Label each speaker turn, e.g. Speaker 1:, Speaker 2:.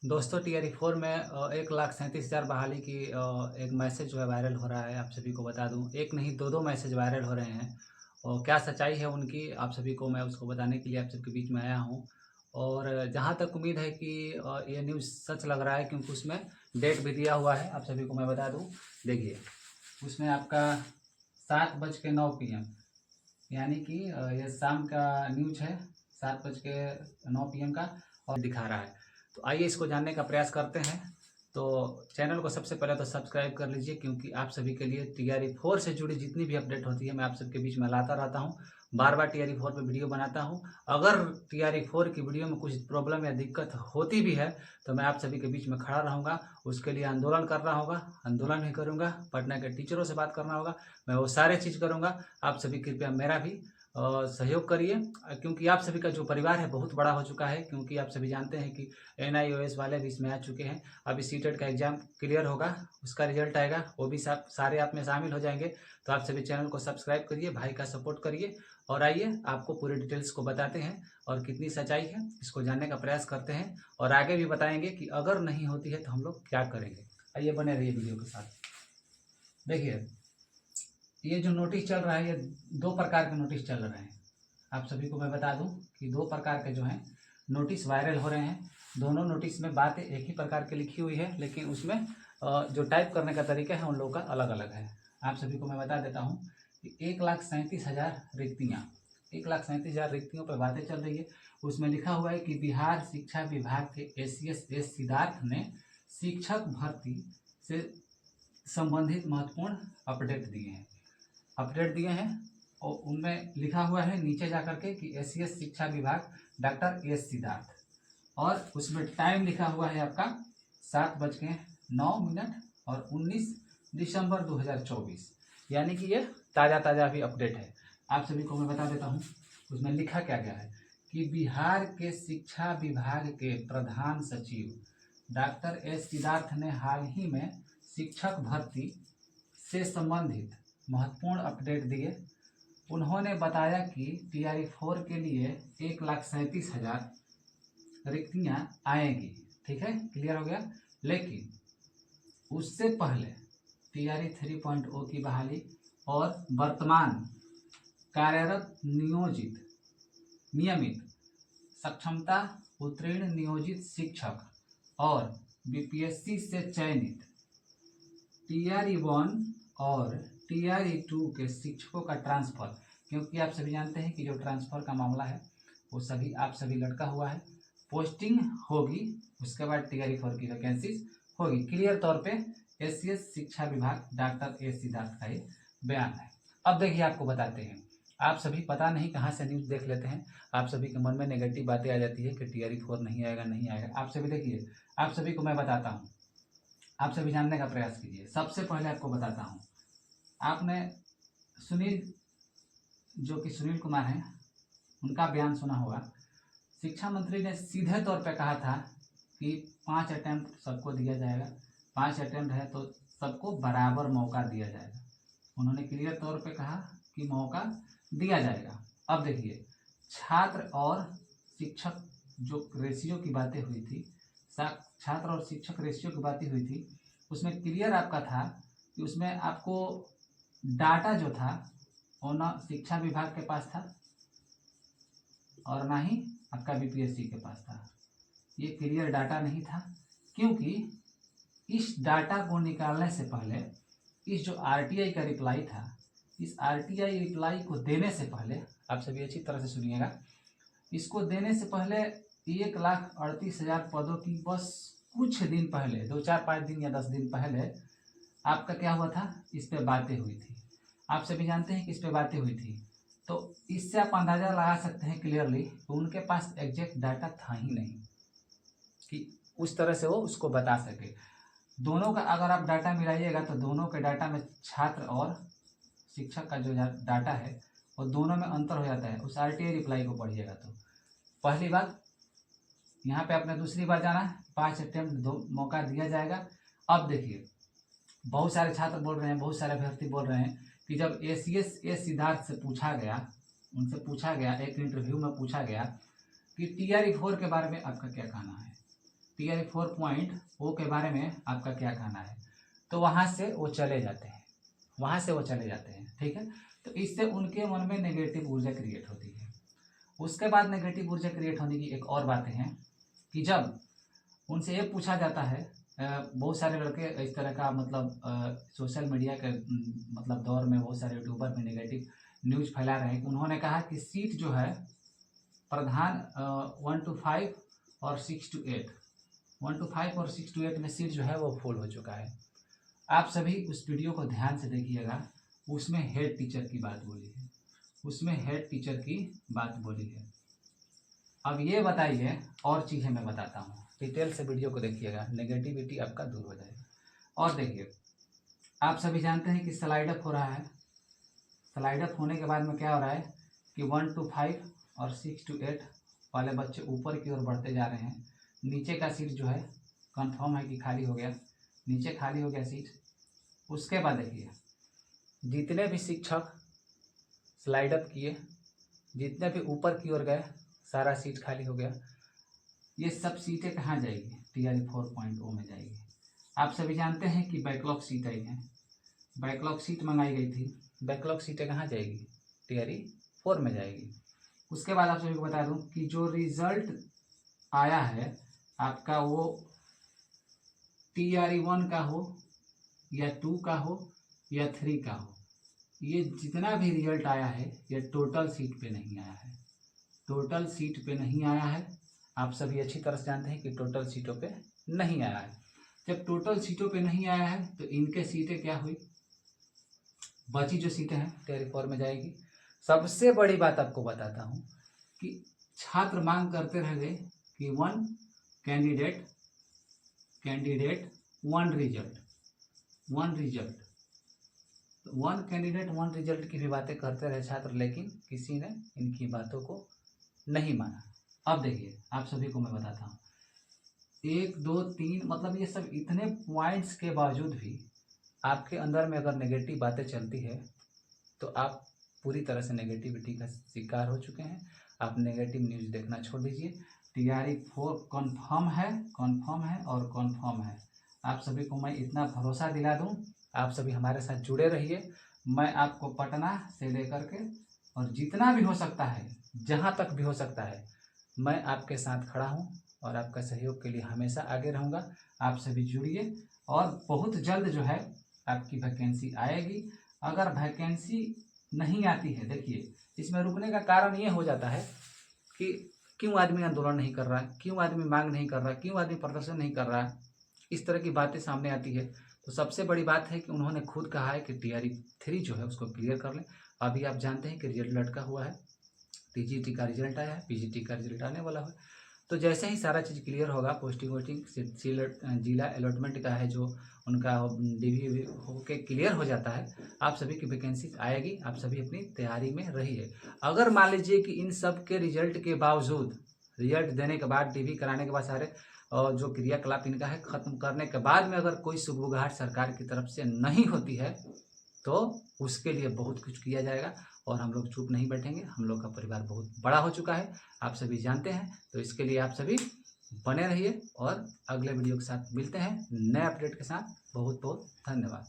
Speaker 1: दोस्तों TRE4 में 1,37,000 बहाली की एक मैसेज जो है वायरल हो रहा है। आप सभी को बता दूं, एक नहीं दो मैसेज वायरल हो रहे हैं और क्या सच्चाई है उनकी आप सभी को मैं उसको बताने के लिए आप सबके बीच में आया हूं। और जहां तक उम्मीद है कि ये न्यूज़ सच लग रहा है, क्योंकि उसमें डेट भी दिया हुआ है। आप सभी को मैं बता दूं, देखिए उसमें आपका 7:09 PM, यानी कि ये शाम का न्यूज़ है, 7:09 PM का और दिखा रहा है। तो आइए इसको जानने का प्रयास करते हैं। तो चैनल को सबसे पहले तो सब्सक्राइब कर लीजिए, क्योंकि आप सभी के लिए TRE4 से जुड़ी जितनी भी अपडेट होती है मैं आप सबके बीच में लाता रहता हूँ। बार बार TRE4 पे वीडियो बनाता हूँ। अगर TRE4 की वीडियो में कुछ प्रॉब्लम या दिक्कत होती भी है तो मैं आप सभी के बीच में खड़ा रहूँगा। उसके लिए आंदोलन करना होगा, आंदोलन भी करूँगा, पटना के टीचरों से बात करना होगा, मैं वो सारे चीज़ करूँगा। आप सभी कृपया मेरा भी सहयोग करिए, क्योंकि आप सभी का जो परिवार है बहुत बड़ा हो चुका है। क्योंकि आप सभी जानते हैं कि NIOS वाले भी इसमें आ चुके हैं। अभी सीटेट का एग्जाम क्लियर होगा, उसका रिजल्ट आएगा, वो भी सब सारे आप में शामिल हो जाएंगे। तो आप सभी चैनल को सब्सक्राइब करिए, भाई का सपोर्ट करिए और आइए आपको पूरे डिटेल्स को बताते हैं और कितनी सच्चाई है इसको जानने का प्रयास करते हैं। और आगे भी बताएंगे कि अगर नहीं होती है तो हम लोग क्या करेंगे। आइए बने रहिए वीडियो के साथ। देखिए ये जो नोटिस चल रहा है, ये दो प्रकार के नोटिस चल रहे हैं। आप सभी को मैं बता दूं कि दो प्रकार के जो हैं नोटिस वायरल हो रहे हैं। दोनों नोटिस में बातें एक ही प्रकार की लिखी हुई है, लेकिन उसमें जो टाइप करने का तरीका है उन लोगों का अलग अलग है। आप सभी को मैं बता देता हूँ कि 1,37,000 रिक्तियाँ, 1,37,000 रिक्तियों पर बातें चल रही है। उसमें लिखा हुआ है कि बिहार शिक्षा विभाग के ACS एस सिद्धार्थ ने शिक्षक भर्ती से संबंधित महत्वपूर्ण अपडेट दिए हैं और उनमें लिखा हुआ है नीचे जाकर के कि ACS शिक्षा विभाग डॉक्टर एस सिद्धार्थ, और उसमें टाइम लिखा हुआ है आपका 7:09 और 19 दिसंबर 2024, यानी कि ये ताज़ा अभी अपडेट है। आप सभी को मैं बता देता हूँ उसमें लिखा क्या गया है कि बिहार के शिक्षा विभाग के प्रधान सचिव डॉक्टर एस सिद्धार्थ ने हाल ही में शिक्षक भर्ती से संबंधित महत्वपूर्ण अपडेट दिए। उन्होंने बताया कि TRE4 के लिए 1,37,000 रिक्तियां आएंगी। ठीक है, क्लियर हो गया। लेकिन उससे पहले TRE 3.0 की बहाली और वर्तमान कार्यरत नियमित सक्षमता उत्तीर्ण नियोजित शिक्षक और BPSC से चयनित TRE1 और TRE2 के शिक्षकों का ट्रांसफर, क्योंकि आप सभी जानते हैं कि जो ट्रांसफर का मामला है वो आप सभी लटका हुआ है। पोस्टिंग होगी, उसके बाद TRE4 की वैकेंसीज होगी। क्लियर तौर पे ACS शिक्षा विभाग डॉक्टर एस सिद्धार्थ का ये बयान है। अब देखिए आपको बताते हैं, आप सभी पता नहीं कहाँ से न्यूज़ देख लेते हैं, आप सभी के मन में नेगेटिव बातें आ जाती है कि TRE4 नहीं आएगा। आप सभी देखिए, आप सभी को मैं बताता हूँ, आप सभी जानने का प्रयास कीजिए। सबसे पहले आपको बताता हूँ, आपने सुनील, जो कि सुनील कुमार हैं, उनका बयान सुना होगा। शिक्षा मंत्री ने सीधे तौर पे कहा था कि 5 अटेम्प्ट सबको दिया जाएगा, 5 अटेम्प्ट है तो सबको बराबर मौका दिया जाएगा। उन्होंने क्लियर तौर पे कहा कि मौका दिया जाएगा। अब देखिए, छात्र और शिक्षक जो रेशियो की बातें हुई थी, छात्र और शिक्षक रेशियो की बातें हुई थी, उसमें क्लियर आपका था कि उसमें आपको डाटा जो था वो ना शिक्षा विभाग के पास था और ना ही आपका BPSC के पास था। ये क्लियर डाटा नहीं था, क्योंकि इस डाटा को निकालने से पहले इस जो RTI का रिप्लाई था, इस RTI रिप्लाई को देने से पहले, आप सभी अच्छी तरह से सुनिएगा, इसको देने से पहले 1,38,000 पदों की बस कुछ दिन पहले, 2-4-5 दिन या 10 दिन पहले आपका क्या हुआ था, इस पे बातें हुई थी। आप सभी जानते हैं कि इस पे बातें हुई थी, तो इससे आप अंदाजा लगा सकते हैं क्लियरली तो उनके पास एग्जैक्ट डाटा था ही नहीं कि उस तरह से वो उसको बता सके। दोनों का अगर आप डाटा मिलाइएगा तो दोनों के डाटा में छात्र और शिक्षक का जो डाटा है वो दोनों में अंतर हो जाता है। उस RTI रिप्लाई को पढ़िएगा तो पहली बात यहाँ पे आपने, दूसरी बात जाना 5 अटेम्प्ट दो मौका दिया जाएगा। अब देखिए, बहुत सारे छात्र बोल रहे हैं, बहुत सारे अभ्यर्थी बोल रहे हैं कि जब ACS एस सिद्धार्थ से पूछा गया, उनसे पूछा गया, एक इंटरव्यू में पूछा गया कि TRE4 के बारे में आपका क्या कहना है, TRE 4.0 के बारे में आपका क्या कहना है। तो वहाँ से वो चले जाते हैं, ठीक है। तो इससे उनके मन में नेगेटिव ऊर्जा क्रिएट होती है। उसके बाद नेगेटिव ऊर्जा क्रिएट होने की एक और बातें हैं कि जब उनसे ये पूछा जाता है, बहुत सारे लड़के इस तरह का मतलब सोशल मीडिया के मतलब दौर में बहुत सारे यूट्यूबर में नेगेटिव न्यूज़ फैला रहे हैं। उन्होंने कहा कि सीट जो है प्रधान 1 to 5 और 6 to 8 1 to 5 और 6 to 8 में सीट जो है वो फुल हो चुका है। आप सभी उस वीडियो को ध्यान से देखिएगा, उसमें हेड टीचर की बात बोली है। अब ये बताइए, और चीज़ें मैं बताता हूँ, डिटेल से वीडियो को देखिएगा, नेगेटिविटी आपका दूर हो जाएगा। और देखिए, आप सभी जानते हैं कि स्लाइड अप हो रहा है। स्लाइड अप होने के बाद में क्या हो रहा है कि 1 to 5 और 6 to 8 वाले बच्चे ऊपर की ओर बढ़ते जा रहे हैं। नीचे का सीट जो है कंफर्म है कि खाली हो गया, नीचे खाली हो गया सीट। उसके बाद देखिए, जितने भी शिक्षक स्लाइड अप किए, जितने भी ऊपर की ओर गए, सारा सीट खाली हो गया। ये सब सीटें कहाँ जाएगी? TRE 4.0 में जाएगी। आप सभी जानते हैं कि बैकलॉग सीट आई है, बैकलॉग सीट मंगाई गई थी। बैकलॉग सीटें कहाँ जाएगी? TRE 4 में जाएगी। उसके बाद आप सभी को बता दूं कि जो रिजल्ट आया है आपका, वो TRE 1 का हो या 2 का हो या 3 का हो, ये जितना भी रिजल्ट आया है ये टोटल सीट पे नहीं आया है। टोटल सीट पे नहीं आया है। आप सभी अच्छी तरह से जानते हैं कि टोटल सीटों पे नहीं आया है। जब टोटल सीटों पे नहीं आया है तो इनके सीटें क्या हुई? बची जो सीटें हैं TRE 4 में जाएगी। सबसे बड़ी बात आपको बताता हूँ कि छात्र मांग करते रह गए कि 1 कैंडिडेट 1 रिजल्ट, 1 कैंडिडेट 1 रिजल्ट की भी बातें करते रहे छात्र, लेकिन किसी ने इनकी बातों को नहीं माना। अब देखिए, आप सभी को मैं बताता हूँ, 1 2 3 मतलब ये सब इतने पॉइंट्स के बावजूद भी आपके अंदर में अगर नेगेटिव बातें चलती है तो आप पूरी तरह से नेगेटिविटी का शिकार हो चुके हैं। आप नेगेटिव न्यूज़ देखना छोड़ दीजिए। TRE 4 कंफर्म है और कंफर्म है। आप सभी को मैं इतना भरोसा दिला दूं, आप सभी हमारे साथ जुड़े रहिए। मैं आपको पटना से लेकर के और जितना भी हो सकता है, जहां तक भी हो सकता है, मैं आपके साथ खड़ा हूं और आपका सहयोग के लिए हमेशा आगे रहूंगा। आप सभी जुड़िए और बहुत जल्द जो है आपकी वैकेंसी आएगी। अगर वैकेंसी नहीं आती है, देखिए इसमें रुकने का कारण ये हो जाता है कि क्यों आदमी आंदोलन नहीं कर रहा है, क्यों आदमी मांग नहीं कर रहा है, क्यों आदमी प्रदर्शन नहीं कर रहा है, इस तरह की बातें सामने आती है। तो सबसे बड़ी बात है कि उन्होंने खुद कहा है कि TRE 3 जो है उसको क्लियर कर लें। अभी आप जानते हैं कि रिजल्ट लटका हुआ है, TGT का रिजल्ट आया है, PGT का रिजल्ट आने वाला है। तो जैसे ही सारा चीज़ क्लियर होगा, पोस्टिंग जिला अलॉटमेंट का है जो उनका DV होके क्लियर हो जाता है, आप सभी की वैकेंसी आएगी। आप सभी अपनी तैयारी में रहिए। अगर मान लीजिए कि इन सब के रिजल्ट के बावजूद, रिजल्ट देने के बाद, DV कराने के बाद, सारे जो क्रियाकलाप इनका है खत्म करने के बाद में अगर कोई सुगबुगाहट सरकार की तरफ से नहीं होती है तो उसके लिए बहुत कुछ किया जाएगा और हम लोग चुप नहीं बैठेंगे। हम लोग का परिवार बहुत बड़ा हो चुका है, आप सभी जानते हैं। तो इसके लिए आप सभी बने रहिए और अगले वीडियो के साथ मिलते हैं नए अपडेट के साथ। बहुत बहुत धन्यवाद।